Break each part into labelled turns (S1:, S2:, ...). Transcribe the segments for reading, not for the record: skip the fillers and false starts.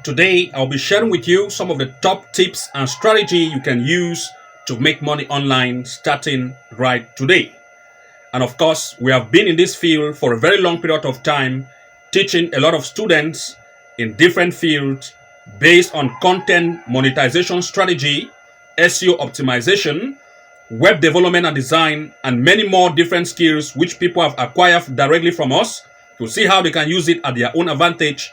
S1: Today, I'll be sharing with you some of the top tips and strategy you can use to make money online starting right today. And of course, we have been in this field for a very long period of time, teaching a lot of students in different fields based on content monetization strategy, SEO optimization, web development and design, and many more different skills which people have acquired directly from us to see how they can use it at their own advantage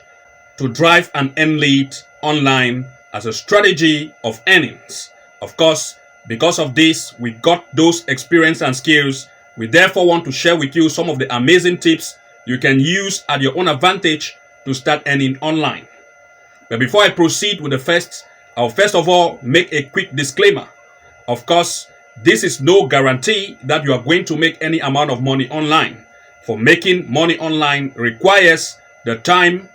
S1: to drive and earn lead online as a strategy of earnings. Of course, because of this, we got those experience and skills. We therefore want to share with you some of the amazing tips you can use at your own advantage to start earning online. But before I proceed with the first, I'll first of all make a quick disclaimer. Of course, this is no guarantee that you are going to make any amount of money online. For making money online requires the time,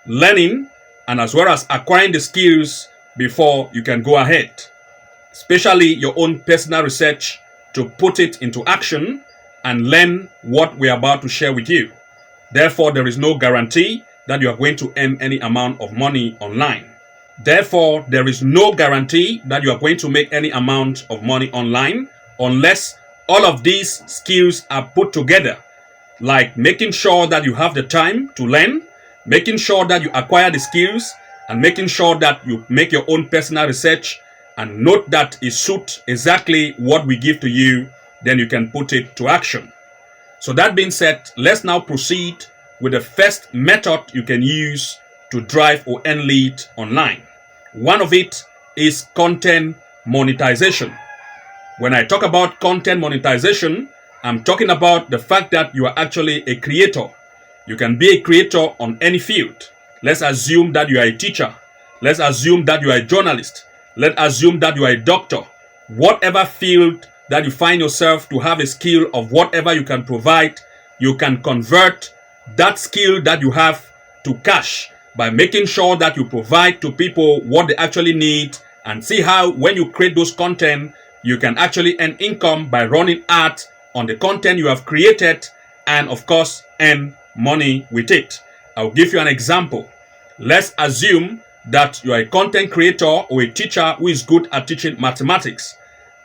S1: learning, and as well as acquiring the skills before you can go ahead. Especially your own personal research to put it into action and learn what we are about to share with you. Therefore, there is no guarantee that you are going to earn any amount of money online. Therefore, there is no guarantee that you are going to make any amount of money online unless all of these skills are put together, like making sure that you have the time to learn, making sure that you acquire the skills, and making sure that you make your own personal research and note that it suits exactly what we give to you, then you can put it to action. So that being said, let's now proceed with the first method you can use to drive or earn lead online. One of it is content monetization. When I talk about content monetization, I'm talking about the fact that you are actually a creator. You can be a creator on any field. Let's assume that you are a teacher. Let's assume that you are a journalist. Let's assume that you are a doctor. Whatever field that you find yourself to have a skill of whatever you can provide, you can convert that skill that you have to cash by making sure that you provide to people what they actually need, and see how when you create those content, you can actually earn income by running ads on the content you have created and of course earn money with it. I'll give you an example. Let's assume that you are a content creator or a teacher who is good at teaching mathematics.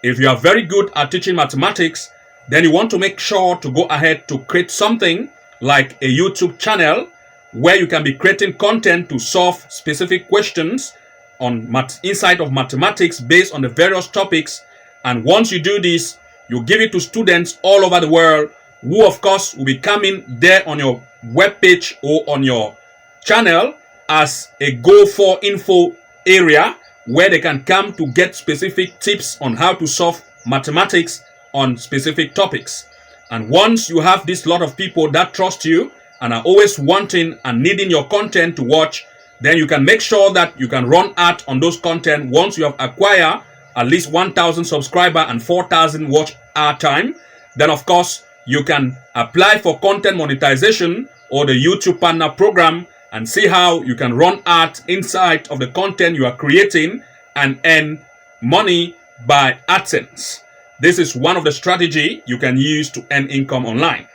S1: If you are very good at teaching mathematics, then you want to make sure to go ahead to create something like a YouTube channel where you can be creating content to solve specific questions on inside of mathematics based on the various topics. And once you do this, you give it to students all over the world who of course will be coming there on your web page or on your channel as a go for info area where they can come to get specific tips on how to solve mathematics on specific topics. And once you have this lot of people that trust you and are always wanting and needing your content to watch, then you can make sure that you can run ads on those content once you have acquired at least 1,000 subscribers and 4,000 watch hour time. Then of course you can apply for content monetization or the YouTube partner program and see how you can run ads inside of the content you are creating and earn money by AdSense. This is one of the strategies you can use to earn income online.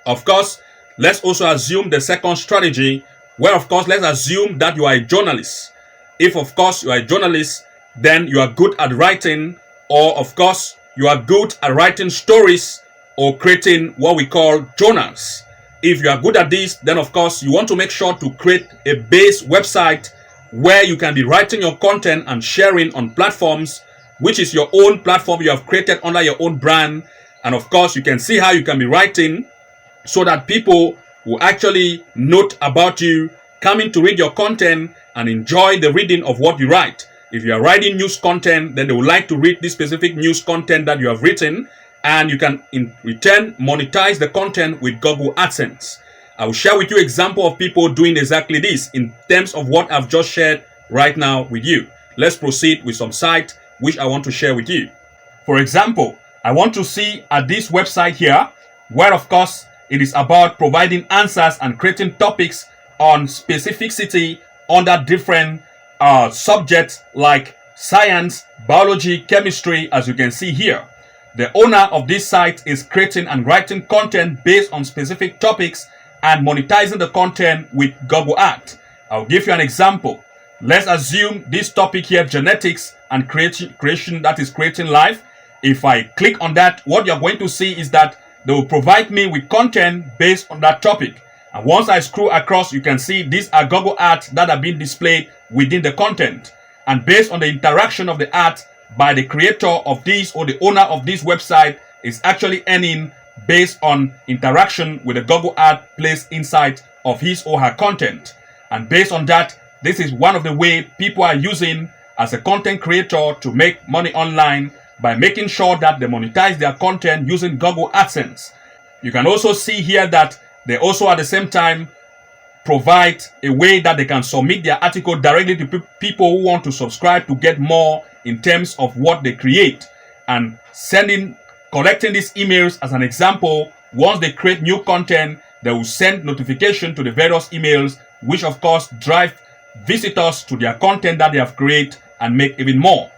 S1: Of course, let's also assume the second strategy, where of course let's assume that you are a journalist. If of course you are a journalist, then you are good at writing, or of course you are good at writing stories or creating what we call journals. If you are good at this, then of course you want to make sure to create a base website where you can be writing your content and sharing on platforms, which is your own platform you have created under your own brand. And of course you can see how you can be writing so that people will actually note about you, coming to read your content and enjoy the reading of what you write. If you are writing news content, then they would like to read this specific news content that you have written, and you can in return monetize the content with Google AdSense. I will share with you example of people doing exactly this in terms of what I've just shared right now with you. Let's proceed with some sites which I want to share with you. For example, I want to see at this website here, where of course it is about providing answers and creating topics on specificity under different subjects like science, biology, chemistry, as you can see here. The owner of this site is creating and writing content based on specific topics and monetizing the content with Google Ads. I'll give you an example. Let's assume this topic here, genetics and creation, that is creating life. If I click on that, what you're going to see is that they will provide me with content based on that topic. And once I scroll across, you can see these are Google ads that are being displayed within the content. And based on the interaction of the ad by the creator of this or the owner of this website is actually earning based on interaction with the Google ad placed inside of his or her content. And based on that, this is one of the ways people are using as a content creator to make money online by making sure that they monetize their content using Google AdSense. You can also see here that they also at the same time provide a way that they can submit their article directly to people who want to subscribe to get more in terms of what they create, and collecting these emails as an example. Once they create new content, they will send notification to the various emails, which of course drive visitors to their content that they have created and make even more.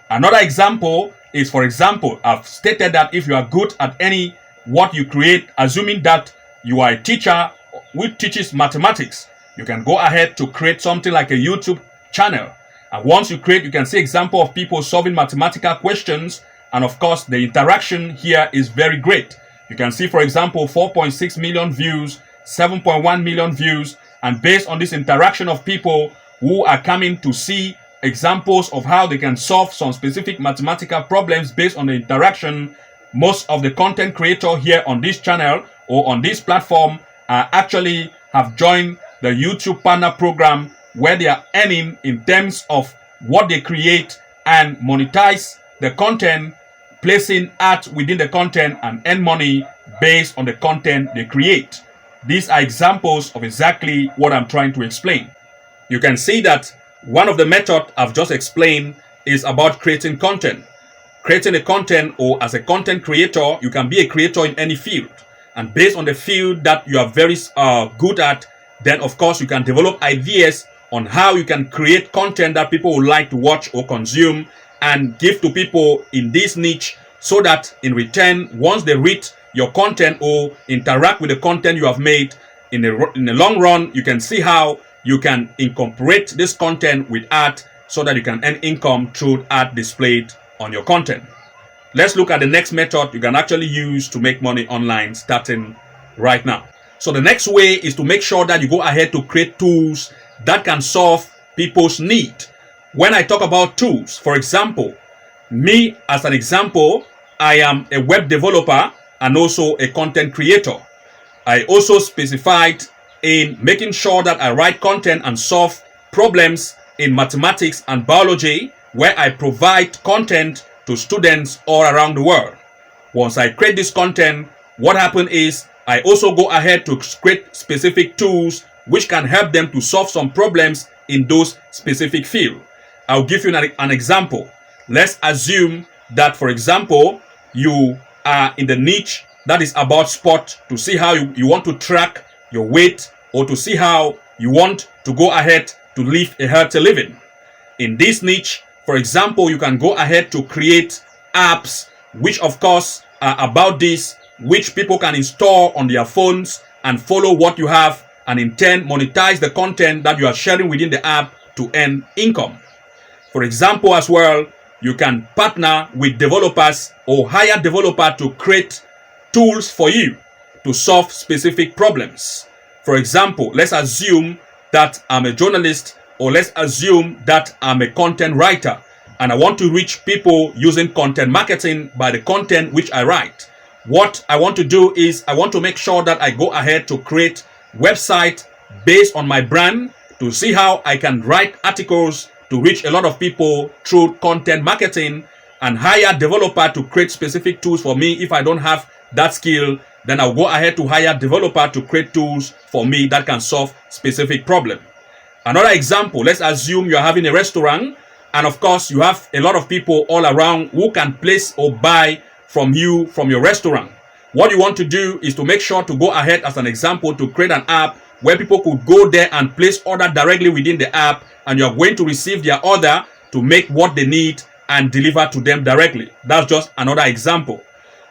S1: Another example is, for example, I've stated that if you are good at any what you create, assuming that you are a teacher who teaches mathematics, you can go ahead to create something like a YouTube channel. And once you create, you can see example of people solving mathematical questions. And of course, the interaction here is very great. You can see, for example, 4.6 million views, 7.1 million views. And based on this interaction of people who are coming to see examples of how they can solve some specific mathematical problems based on the interaction, most of the content creator here on this channel or on this platform actually have joined the YouTube Partner Program, where they are earning in terms of what they create and monetize the content, placing ads within the content and earn money based on the content they create. These are examples of exactly what I'm trying to explain. You can see that one of the methods I've just explained is about creating content. Creating a content, or as a content creator, you can be a creator in any field. And based on the field that you are very good at, then of course you can develop ideas on how you can create content that people would like to watch or consume and give to people in this niche, so that in return, once they read your content or interact with the content you have made, in the long run, you can see how you can incorporate this content with ad so that you can earn income through ad displayed on your content. Let's look at the next method you can actually use to make money online starting right now. So the next way is to make sure that you go ahead to create tools that can solve people's need. When I talk about tools, for example, me as an example, I am a web developer and also a content creator. I also specified in making sure that I write content and solve problems in mathematics and biology, where I provide content to students all around the world. Once I create this content, what happens is I also go ahead to create specific tools which can help them to solve some problems in those specific fields. I'll give you an example. Let's assume that, for example, you are in the niche that is about sport, to see how you want to track your weight, or to see how you want to go ahead to live a healthy living. In this niche, for example, you can go ahead to create apps which of course are about this, which people can install on their phones and follow what you have, and in turn monetize the content that you are sharing within the app to earn income. For example, as well, you can partner with developers or hire developers to create tools for you to solve specific problems. For example, let's assume that I'm a journalist, or let's assume that I'm a content writer, and I want to reach people using content marketing by the content which I write. What I want to do is I want to make sure that I go ahead to create website based on my brand, to see how I can write articles to reach a lot of people through content marketing, and hire developer to create specific tools for me. If I don't have that skill, then I'll go ahead to hire developer to create tools for me that can solve specific problem. Another example, let's assume you're having a restaurant, and of course you have a lot of people all around who can place or buy from you from your restaurant. What you want to do is to make sure to go ahead, as an example, to create an app where people could go there and place order directly within the app, and you're going to receive their order to make what they need and deliver to them directly. That's just another example.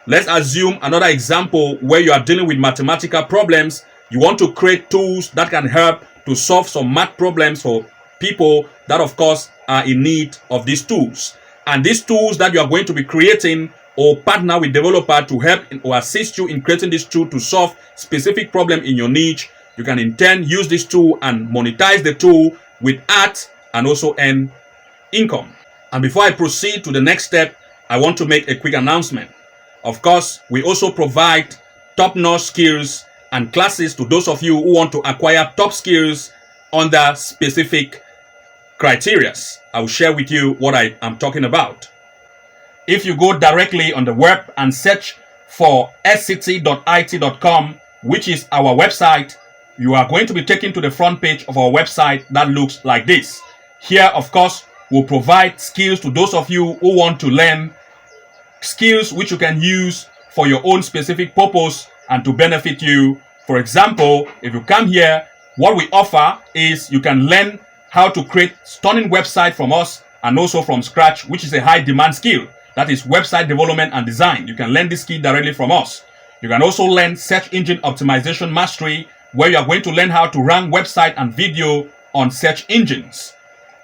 S1: Let's assume another example where you are dealing with mathematical problems. You want to create tools that can help to solve some math problems for people that, of course, are in need of these tools. And these tools that you are going to be creating or partner with developer to help or assist you in creating this tool to solve specific problem in your niche, you can in turn use this tool and monetize the tool with ads and also earn income. And before I proceed to the next step, I want to make a quick announcement. Of course, we also provide top-notch skills and classes to those of you who want to acquire top skills under specific criteria. I will share with you what I am talking about. If you go directly on the web and search for sct.it.com, which is our website, you are going to be taken to the front page of our website that looks like this. Here, of course, we'll provide skills to those of you who want to learn skills which you can use for your own specific purpose and to benefit you. For example, if you come here, what we offer is you can learn how to create stunning website from us and also from scratch, which is a high demand skill. That is website development and design. You can learn this skill directly from us. You can also learn search engine optimization mastery, where you are going to learn how to rank website and video on search engines.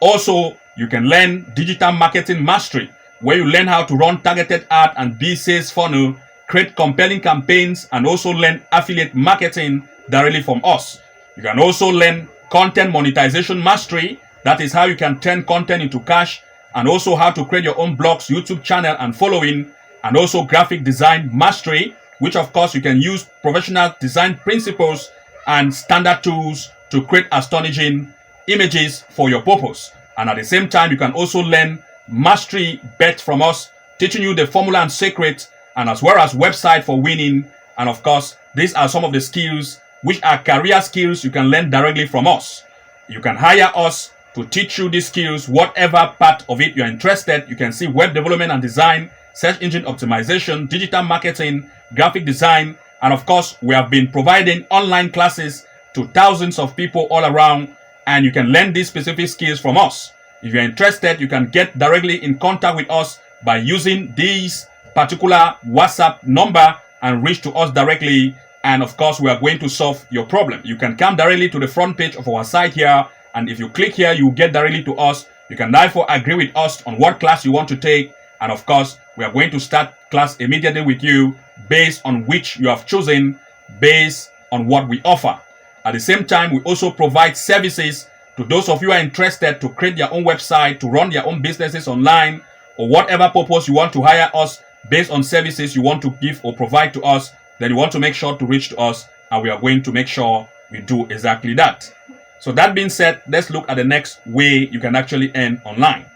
S1: Also, you can learn digital marketing mastery, where you learn how to run targeted ad and sales funnel, create compelling campaigns, and also learn affiliate marketing directly from us. You can also learn content monetization mastery. That is how you can turn content into cash, and also how to create your own blogs, YouTube channel and following, and also graphic design mastery, which of course you can use professional design principles and standard tools to create astonishing images for your purpose. And at the same time, you can also learn mastery bet from us, teaching you the formula and secret, and as well as website for winning. And of course, these are some of the skills which are career skills you can learn directly from us. You can hire us to teach you these skills, whatever part of it you're interested. You can see web development and design, search engine optimization, digital marketing, graphic design, and of course, we have been providing online classes to thousands of people all around, and you can learn these specific skills from us. If you're interested, you can get directly in contact with us by using this particular WhatsApp number and reach to us directly. And of course, we are going to solve your problem. You can come directly to the front page of our site here. And if you click here, you get directly to us. You can therefore agree with us on what class you want to take. And of course, we are going to start class immediately with you based on which you have chosen, based on what we offer. At the same time, we also provide services to those of you who are interested to create their own website, to run their own businesses online, or whatever purpose you want to hire us based on services you want to give or provide to us. Then you want to make sure to reach to us, and we are going to make sure we do exactly that. So that being said, let's look at the next way you can actually earn online.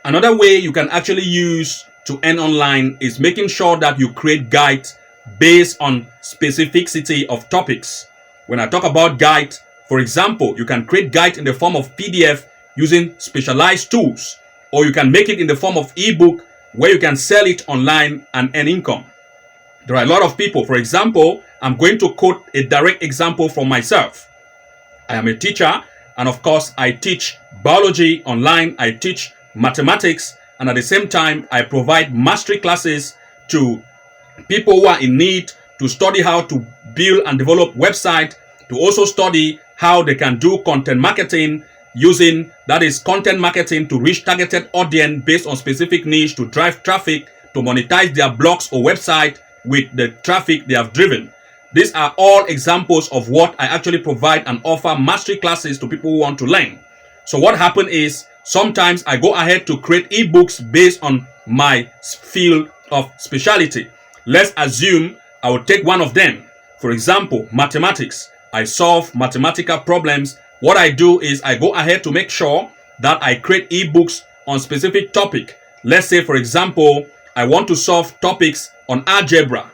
S1: Another way you can actually use to earn online is making sure that you create guides based on specificity of topics. When I talk about guides, for example, you can create guides in the form of PDF using specialized tools, or you can make it in the form of ebook where you can sell it online and earn income. There are a lot of people. For example, I'm going to quote a direct example from myself. I am a teacher, and of course, I teach biology online, I teach mathematics, and at the same time, I provide mastery classes to people who are in need to study how to build and develop websites, to also study how they can do content marketing using, that is, content marketing to reach targeted audience based on specific niche, to drive traffic, to monetize their blogs or website with the traffic they have driven. These are all examples of what I actually provide and offer mastery classes to people who want to learn. So what happened is, sometimes I go ahead to create ebooks based on my field of specialty. Let's assume I will take one of them. For example, mathematics. I solve mathematical problems. What I do is I go ahead to make sure that I create ebooks on specific topic. Let's say, for example, I want to solve topics on algebra.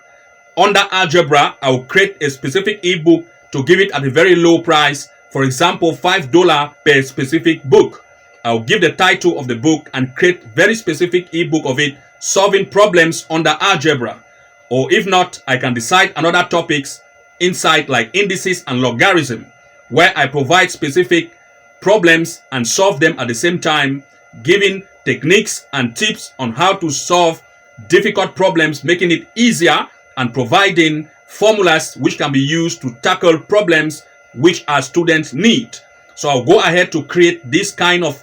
S1: Under algebra, I will create a specific ebook to give it at a very low price. For example, $5 per specific book. I'll give the title of the book and create very specific ebook of it, solving problems under algebra. Or if not, I can decide another topics inside like indices and logarithm, where I provide specific problems and solve them at the same time, giving techniques and tips on how to solve difficult problems, making it easier, and providing formulas which can be used to tackle problems which our students need. So I'll go ahead to create this kind of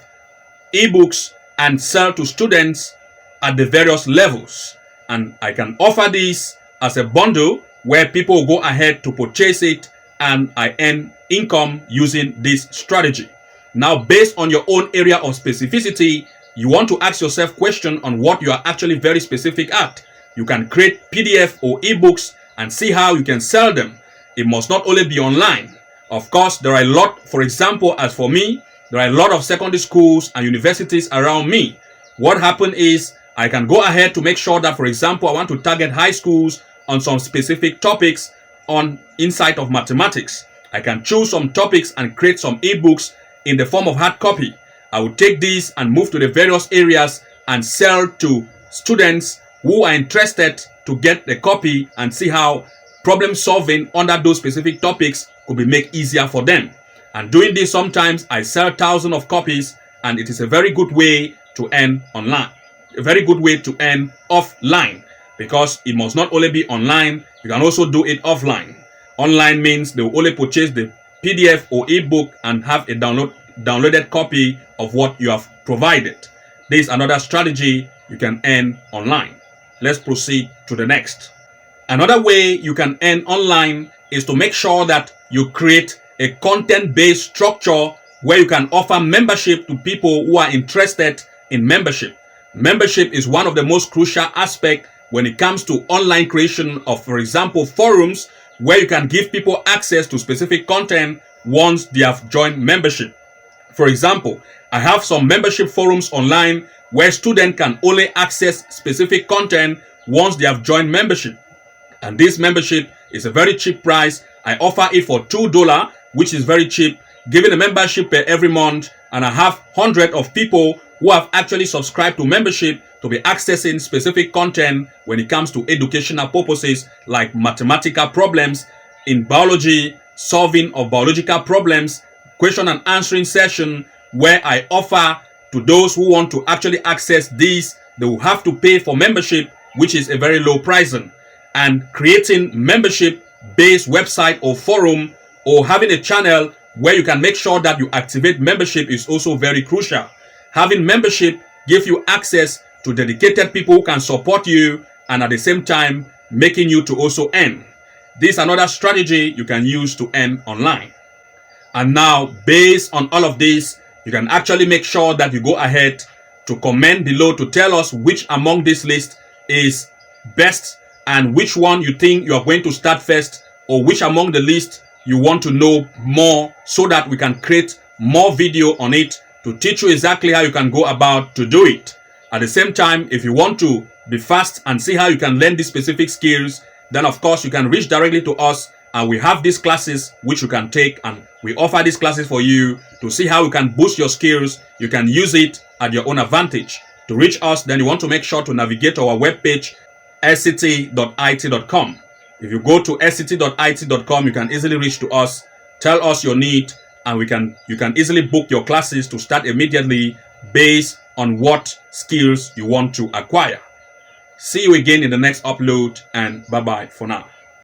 S1: ebooks and sell to students at the various levels. And I can offer this as a bundle where people will go ahead to purchase it, and I earn income using this strategy. Now, based on your own area of specificity, you want to ask yourself question on what you are actually very specific at. You can create PDF or ebooks and see how you can sell them. It must not only be online. Of course, there are a lot, for example, as for me, there are a lot of secondary schools and universities around me. What happened is I can go ahead to make sure that, for example, I want to target high schools on some specific topics on inside of mathematics. I can choose some topics and create some ebooks in the form of hard copy. I will take these and move to the various areas and sell to students who are interested to get the copy and see how problem solving under those specific topics could be made easier for them. And doing this, sometimes I sell thousands of copies, and it is a very good way to earn online. A very good way to earn offline, because it must not only be online, you can also do it offline. Online means they will only purchase the PDF or ebook and have a downloaded copy of what you have provided. This is another strategy you can earn online. Let's proceed to the next. Another way you can earn online is to make sure that you create a content-based structure where you can offer membership to people who are interested in membership. Membership is one of the most crucial aspects when it comes to online creation of, for example, forums where you can give people access to specific content once they have joined membership. For example, I have some membership forums online where students can only access specific content once they have joined membership. And this membership is a very cheap price. I offer it for $2, which is very cheap, giving a membership per every month. And I have hundreds of people who have actually subscribed to membership to be accessing specific content when it comes to educational purposes like mathematical problems in biology, solving of biological problems, question and answering session, where I offer to those who want to actually access these. They will have to pay for membership, which is a very low pricing. And creating membership-based website or forum, or having a channel where you can make sure that you activate membership is also very crucial. Having membership gives you access to dedicated people who can support you, and at the same time making you to also earn. This is another strategy you can use to earn online. And now, based on all of this, you can actually make sure that you go ahead to comment below to tell us which among this list is best and which one you think you are going to start first, or which among the list you want to know more, so that we can create more video on it to teach you exactly how you can go about to do it. At the same time, if you want to be fast and see how you can learn these specific skills, then of course you can reach directly to us, and we have these classes which you can take, and we offer these classes for you to see how you can boost your skills. You can use it at your own advantage. To reach us, then you want to make sure to navigate to our webpage, sct.it.com. If you go to sct.it.com, you can easily reach to us, tell us your need, and you can easily book your classes to start immediately based on what skills you want to acquire. See you again in the next upload, and bye-bye for now.